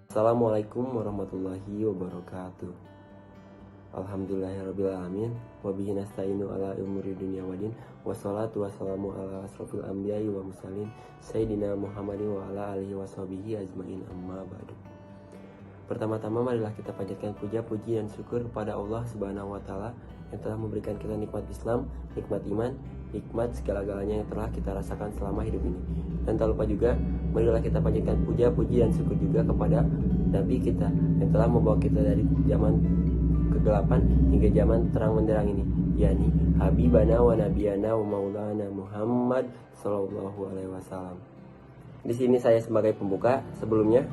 Assalamualaikum warahmatullahi wabarakatuh. Alhamdulillahirrabbilalamin. Wabihi nasta'inu ala umuri dunia wadin. Wassalatu wassalamu ala asrofil anbiya'i wa mursalin Sayyidina Muhammadin wa ala alihi wa sahbihi ajmain, amma ba'du. Pertama-tama marilah kita panjatkan puja, puji, dan syukur kepada Allah Subhanahu wa Ta'ala yang telah memberikan kita nikmat Islam, nikmat iman, nikmat segala-galanya yang telah kita rasakan selama hidup ini. Dan tak lupa juga, marilah kita panjatkan puja, puji, dan syukur juga kepada Nabi kita yang telah membawa kita dari zaman kegelapan hingga zaman terang menderang ini, yakni Habibana wa Nabiyana wa Maulana Muhammad Sallallahu Alaihi Wasallam. Di sini saya sebagai pembuka. Sebelumnya,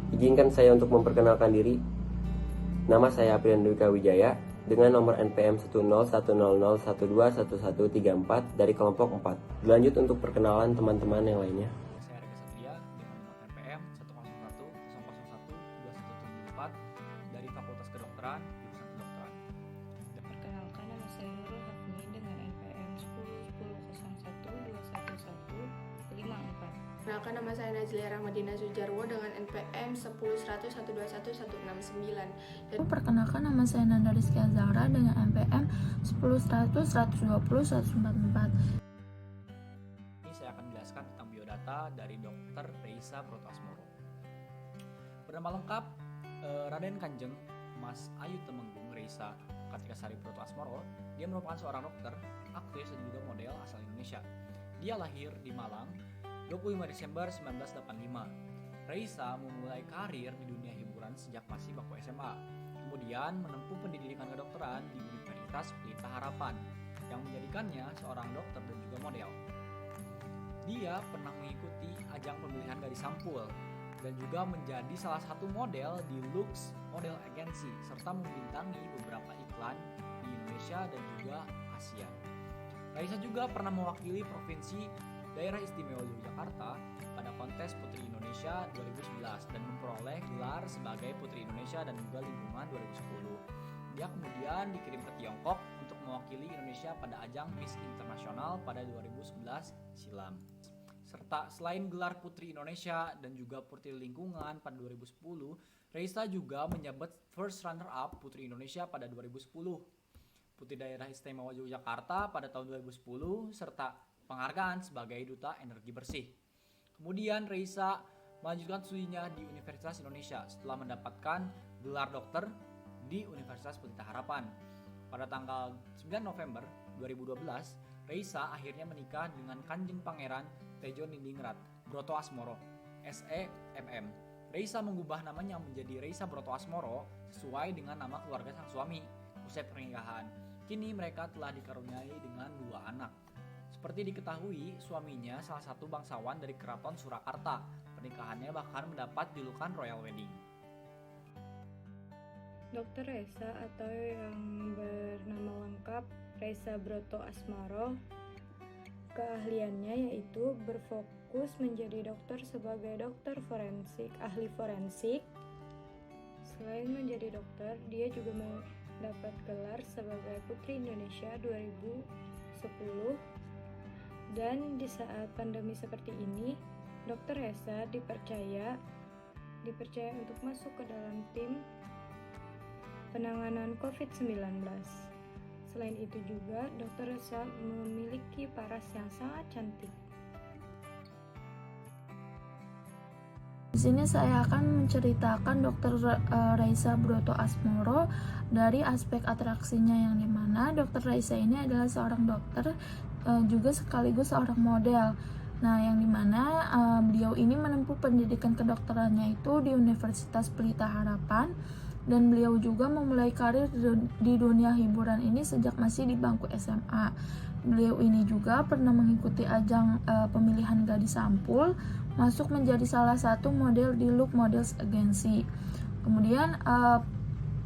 izinkan saya untuk memperkenalkan diri. Nama saya Aprian Dwika Wijaya dengan nomor NPM 10100121134 dari kelompok 4. Dilanjut untuk perkenalan teman-teman yang lainnya. Saya Rega Satria dengan nomor NPM 101000174 dari Fakultas Kedokteran, jurusan Kedokteran. Perkenalkan, nama saya Nurul Hafni dengan NPM 101001211154. Perkenalkan, nama saya Najlia Rahmadina Sujarwo dengan NPM 10100121169. Perkenalkan, nama saya Nanda Rizky Azahra dengan NPM 10100120144. Ini saya akan menjelaskan tentang biodata dari Dr. Reisa Broto-Asmoro. Bernama lengkap Raden Kanjeng Mas Ayu Temenggung Reisa Kartikasari Broto-Asmoro. Dia merupakan seorang dokter, aktris, dan juga model asal Indonesia. Dia lahir di Malang 25 Desember 1985. Reisa memulai karir di dunia hiburan sejak masih bangku SMA. Kemudian menempuh pendidikan kedokteran di Universitas Pelita Harapan yang menjadikannya seorang dokter dan juga model. Dia pernah mengikuti ajang pemilihan gadis sampul dan juga menjadi salah satu model di Lux Model Agency serta membintangi beberapa iklan di Indonesia dan juga Asia. Raisa juga pernah mewakili Provinsi Daerah Istimewa Yogyakarta pada kontes Putri Indonesia 2011 dan memperoleh gelar sebagai Putri Indonesia dan juga Lingkungan 2010. Dia kemudian dikirim ke Tiongkok untuk mewakili Indonesia pada ajang Miss Internasional pada 2011 silam. Serta selain gelar Putri Indonesia dan juga Putri Lingkungan pada 2010, Reisa juga menjabat First Runner Up Putri Indonesia pada 2010, Putri Daerah Istimewa Yogyakarta pada tahun 2010, serta penghargaan sebagai Duta Energi Bersih. Kemudian Reisa melanjutkan studinya di Universitas Indonesia setelah mendapatkan gelar dokter di Universitas Pelita Harapan. Pada tanggal 9 November 2012, Reisa akhirnya menikah dengan Kanjeng Pangeran Tejo Nindingrat Broto-Asmoro, SEMM. Reisa mengubah namanya menjadi Reisa Broto-Asmoro sesuai dengan nama keluarga sang suami. Usai pernikahan, kini mereka telah dikaruniai dengan 2 anak. Seperti diketahui, suaminya salah satu bangsawan dari Keraton Surakarta. Pernikahannya bahkan mendapat julukan Royal Wedding. Dr. Reisa atau yang bernama lengkap Reisa Broto-Asmoro, keahliannya yaitu berfokus menjadi dokter sebagai dokter forensik, ahli forensik. Selain menjadi dokter, dia juga mendapat gelar sebagai Putri Indonesia 2010. Dan di saat pandemi seperti ini, Dr. Reisa dipercaya untuk masuk ke dalam tim penanganan COVID-19. Selain itu juga, Dr. Reisa memiliki paras yang sangat cantik. Di sini saya akan menceritakan Dr. Reisa Broto-Asmoro dari aspek atraksinya, yang dimana Dr. Reisa ini adalah seorang dokter juga sekaligus seorang model. Nah, yang dimana beliau ini menempuh pendidikan kedokterannya itu di Universitas Pelita Harapan, dan beliau juga memulai karir di dunia hiburan ini sejak masih di bangku SMA. Beliau ini juga pernah mengikuti ajang pemilihan gadis sampul, masuk menjadi salah satu model di Look Models Agency. Kemudian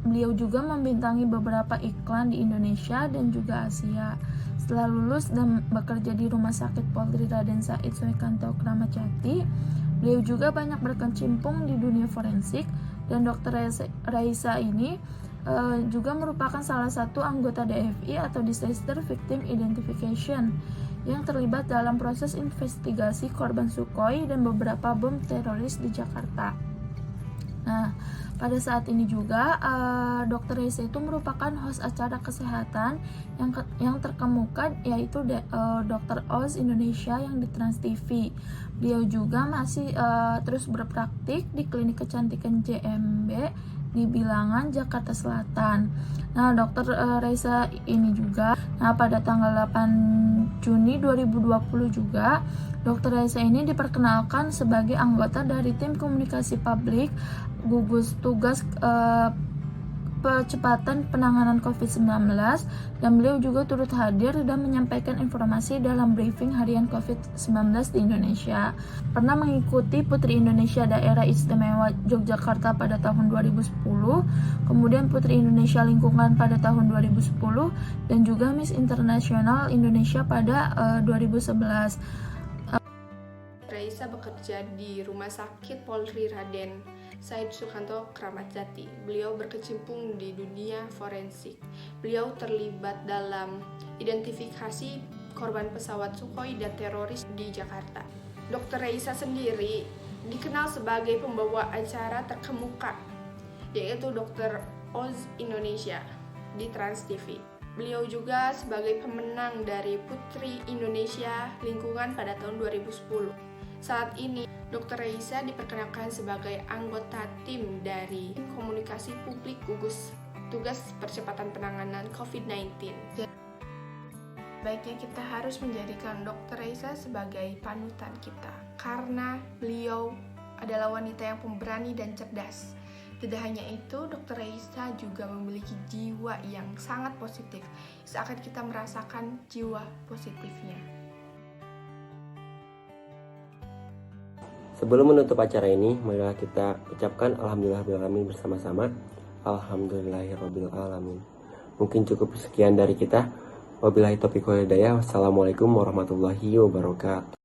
beliau juga membintangi beberapa iklan di Indonesia dan juga Asia. Setelah lulus dan bekerja di Rumah Sakit Polri Raden Said Soekanto Kramat Jati, beliau juga banyak berkecimpung di dunia forensik, dan Dr. Reisa ini juga merupakan salah satu anggota DVI atau Disaster Victim Identification yang terlibat dalam proses investigasi korban Sukhoi dan beberapa bom teroris di Jakarta. Nah, pada saat ini juga Dr. Raisa itu merupakan host acara kesehatan yang terkemuka, yaitu Dr. Oz Indonesia yang di Trans TV. Beliau juga masih terus berpraktik di Klinik Kecantikan JMB di Bilangan, Jakarta Selatan. Nah, Dr. Raisa ini juga, pada tanggal 8 Juni 2020 juga, Dr. Raisa ini diperkenalkan sebagai anggota dari tim komunikasi publik gugus tugas percepatan penanganan COVID-19, dan beliau juga turut hadir dan menyampaikan informasi dalam briefing harian COVID-19 di Indonesia. Pernah mengikuti Putri Indonesia Daerah Istimewa Yogyakarta pada tahun 2010, kemudian Putri Indonesia Lingkungan pada tahun 2010, dan juga Miss Internasional Indonesia pada 2011. Raisa bekerja di Rumah Sakit Polri Raden Said Sukanto, Kramat Jati. Beliau berkecimpung di dunia forensik. Beliau terlibat dalam identifikasi korban pesawat Sukhoi dan teroris di Jakarta. Dr. Raisa sendiri dikenal sebagai pembawa acara terkemuka, yaitu Dr. Oz Indonesia di Trans TV. Beliau juga sebagai pemenang dari Putri Indonesia Lingkungan pada tahun 2010. Saat ini, Dr. Raisa diperkenalkan sebagai anggota tim dari komunikasi publik gugus tugas percepatan penanganan COVID-19. Baiknya kita harus menjadikan Dr. Raisa sebagai panutan kita, karena beliau adalah wanita yang pemberani dan cerdas. Tidak hanya itu, Dr. Raisa juga memiliki jiwa yang sangat positif. Seakan kita merasakan jiwa positifnya. Sebelum menutup acara ini, marilah kita ucapkan alhamdulillahirabbil bersama-sama. Alhamdulillahirabbil. Mungkin cukup sekian dari kita. Wabillahi taufiq wal hidayah. Wassalamualaikum warahmatullahi wabarakatuh.